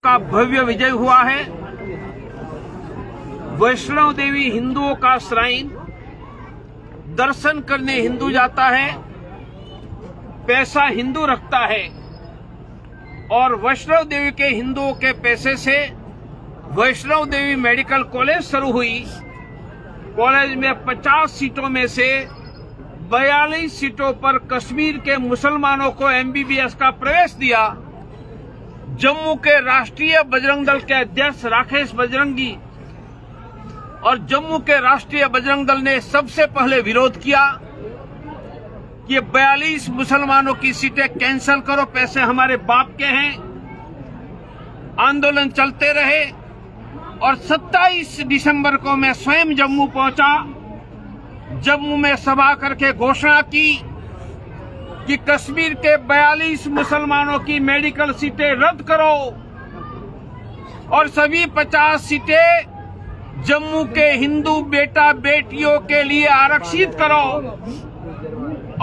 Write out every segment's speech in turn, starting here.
का भव्य विजय हुआ है। वैष्णो देवी हिंदुओं का श्राइन, दर्शन करने हिंदू जाता है, पैसा हिंदू रखता है और वैष्णो देवी के हिंदुओं के पैसे से वैष्णो देवी मेडिकल कॉलेज शुरू हुई। कॉलेज में 50 सीटों में से 42 सीटों पर कश्मीर के मुसलमानों को एमबीबीएस का प्रवेश दिया। जम्मू के राष्ट्रीय बजरंग दल के अध्यक्ष राकेश बजरंगी और जम्मू के राष्ट्रीय बजरंग दल ने सबसे पहले विरोध किया कि ये 42 मुसलमानों की सीटें कैंसिल करो, पैसे हमारे बाप के हैं। आंदोलन चलते रहे और 27 दिसंबर को मैं स्वयं जम्मू पहुंचा। जम्मू में सभा करके घोषणा की कि कश्मीर के 42 मुसलमानों की मेडिकल सीटें रद्द करो और सभी 50 सीटें जम्मू के हिंदू बेटा बेटियों के लिए आरक्षित करो।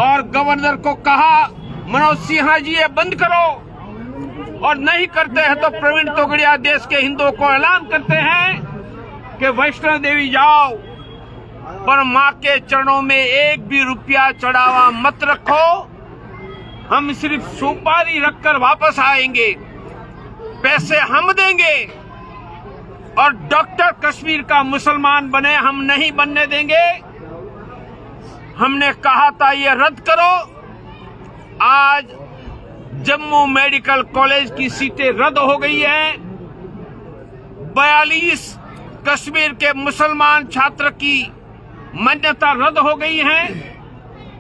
और गवर्नर को कहा, मनोज सिन्हा जी ये बंद करो, और नहीं करते हैं तो प्रवीण तोगड़िया देश के हिंदुओं को ऐलान करते हैं कि वैष्णो देवी जाओ, पर मां के चरणों में एक भी रुपया चढ़ावा मत रखो। हम सिर्फ सुपारी रखकर वापस आएंगे, पैसे हम देंगे और डॉक्टर कश्मीर का मुसलमान बने, हम नहीं बनने देंगे। हमने कहा था ये रद्द करो। आज जम्मू मेडिकल कॉलेज की सीटें रद्द हो गई है। 42 कश्मीर के मुसलमान छात्र की मान्यता रद्द हो गई है।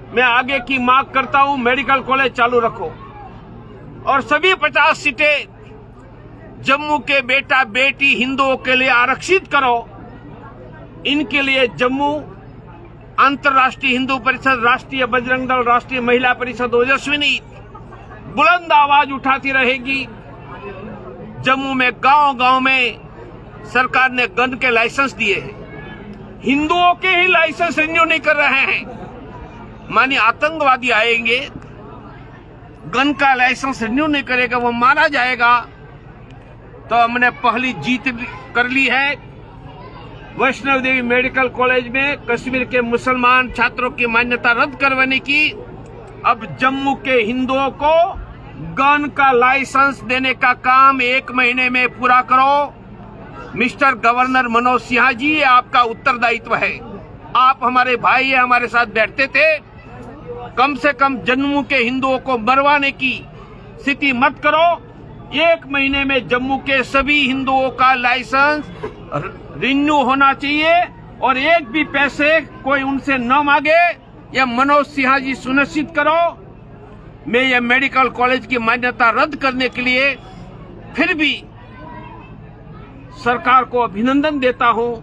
मैं आगे की मांग करता हूं, मेडिकल कॉलेज चालू रखो और सभी 50 सीटें जम्मू के बेटा बेटी हिंदुओं के लिए आरक्षित करो। इनके लिए जम्मू अंतर्राष्ट्रीय हिंदू परिषद, राष्ट्रीय बजरंग दल, राष्ट्रीय महिला परिषद ओजस्विनी बुलंद आवाज उठाती रहेगी। जम्मू में गांव-गांव में सरकार ने गन के लाइसेंस दिए हैं, हिंदुओं के ही लाइसेंस रिन्यू नहीं कर रहे हैं। मानिए आतंकवादी आएंगे, गन का लाइसेंस रिन्यू नहीं करेगा, वो मारा जाएगा। तो हमने पहली जीत कर ली है। वैष्णो देवी मेडिकल कॉलेज में कश्मीर के मुसलमान छात्रों की मान्यता रद्द करवाने की। अब जम्मू के हिंदुओं को गन का लाइसेंस देने का काम 1 महीने में पूरा करो। मिस्टर गवर्नर मनोज सिन्हा जी, ये आपका उत्तरदायित्व है। आप हमारे भाई हैं, हमारे साथ बैठते थे। कम से कम जम्मू के हिंदुओं को मरवाने की स्थिति मत करो। 1 महीने में जम्मू के सभी हिंदुओं का लाइसेंस रिन्यू होना चाहिए और एक भी पैसे कोई उनसे न मांगे। यह मनोज सिन्हा जी सुनिश्चित करो। मैं ये मेडिकल कॉलेज की मान्यता रद्द करने के लिए फिर भी सरकार को अभिनंदन देता हूं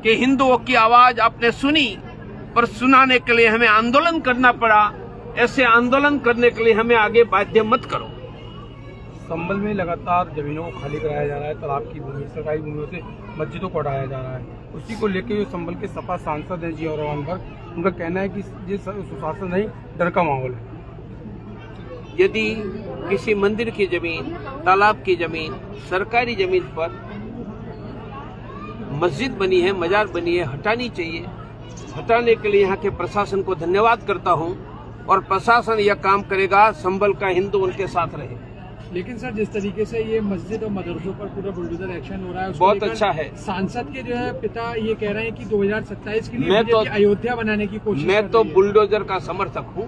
कि हिंदुओं की आवाज आपने सुनी, पर सुनाने के लिए हमें आंदोलन करना पड़ा। ऐसे आंदोलन करने के लिए हमें आगे बाध्य मत करो। संभल में लगातार जमीनों को खाली कराया जा रहा है, तालाब की भूमि, सरकारी भूमियों से मस्जिदों को हटाया जा रहा है। उसी को लेकर जो संभल के सपा सांसद हैं जिया रमन भगत, उनका कहना है कि ये सुशासन नहीं, डर का माहौल है। यदि किसी मंदिर की जमीन, तालाब की जमीन, सरकारी जमीन पर मस्जिद बनी है, मजार बनी है, हटानी चाहिए। हटाने के लिए यहाँ के प्रशासन को धन्यवाद करता हूँ और प्रशासन यह काम करेगा, संभल का हिंदू उनके साथ रहे। लेकिन सर, जिस तरीके से ये मस्जिद और मदरसों पर पूरा बुलडोजर एक्शन हो रहा है, बहुत अच्छा है। सांसद के जो है पिता ये कह रहे हैं कि 2027 के लिए अयोध्या बनाने की कोशिश मैं तो बुलडोजर का समर्थक हूँ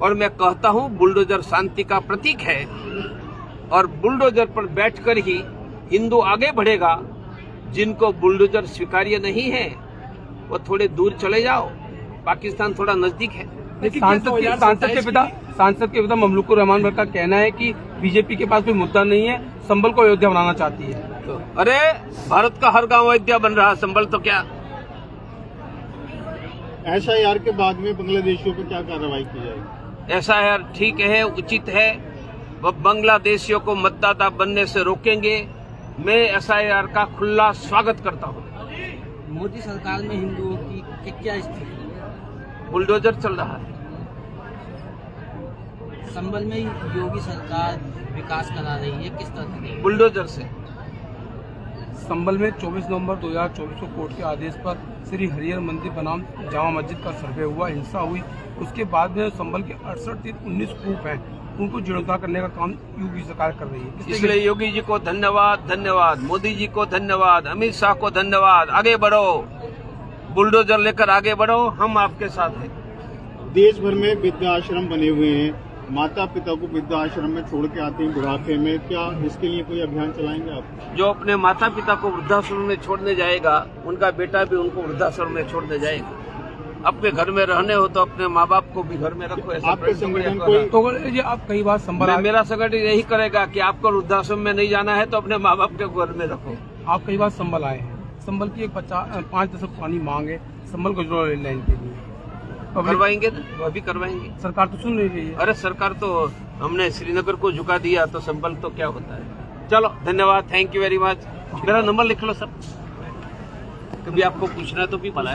और मैं कहता हूँ बुलडोजर शांति का प्रतीक है और बुलडोजर पर बैठकर ही हिंदू आगे बढ़ेगा। जिनको बुलडोजर स्वीकार्य नहीं है वो थोड़े दूर चले जाओ, पाकिस्तान थोड़ा नजदीक है। सांसद के पिता ममलुकुर रहमान भगत का कहना है कि बीजेपी के पास कोई मुद्दा नहीं है, संभल को अयोध्या बनाना चाहती है। तो अरे भारत का हर गांव अयोध्या बन रहा, संभल तो क्या। SIR के बाद में बांग्लादेशियों पर क्या कार्रवाई की जाएगी? SIR ठीक है, उचित है। वह बांग्लादेशियों को मतदाता बनने से रोकेंगे। मैं SIR का खुला स्वागत करता हूँ। मोदी सरकार में हिंदुओं की क्या स्थिति है? बुलडोजर चल रहा है। संभल में योगी सरकार विकास करा रही है, किस तरह से? बुलडोजर से। संभल में 24 नवंबर 2024 को कोर्ट के आदेश पर श्री हरिहर मंदिर बनाम जामा मस्जिद का सर्वे हुआ, हिंसा हुई। उसके बाद में संभल के 68-19 कूप हैं, उनको जीर्णोद्धार करने का काम यूपी सरकार कर रही है। इसलिए योगी जी को धन्यवाद, धन्यवाद मोदी जी को धन्यवाद, अमित शाह को धन्यवाद। आगे बढ़ो, बुलडोजर लेकर आगे बढ़ो, हम आपके साथ हैं। देश भर में वृद्धाश्रम बने हुए हैं, माता पिता को वृद्धाश्रम में छोड़ के आते हैं बुढ़ापे में, क्या इसके लिए कोई अभियान चलाएंगे आप? जो अपने माता पिता को वृद्धाश्रम में छोड़ने जाएगा, उनका बेटा भी उनको वृद्धाश्रम में छोड़ने जाएगा। अपने घर में रहने हो तो अपने माँ बाप को भी घर में रखो। ऐसा आपके संगठन को कोई तो ये आप कई बार संभल मेरा संगठन यही करेगा कि आपको वृद्धाश्रम में नहीं जाना है तो अपने माँ बाप के घर में रखो। आप कई बार संभल आए हैं। संभल की एक 5 दशक पुरानी मांग है संभल को रेल लाइन के लिए, करवाएंगे ना, वो भी करवाएंगे। सरकार तो सुन नहीं रही है। अरे सरकार तो, हमने श्रीनगर को झुका दिया तो संभल तो क्या होता है। चलो धन्यवाद, थैंक यू वेरी मच। मेरा नंबर लिख लो सर, कभी आपको पूछना है तो भी भला है।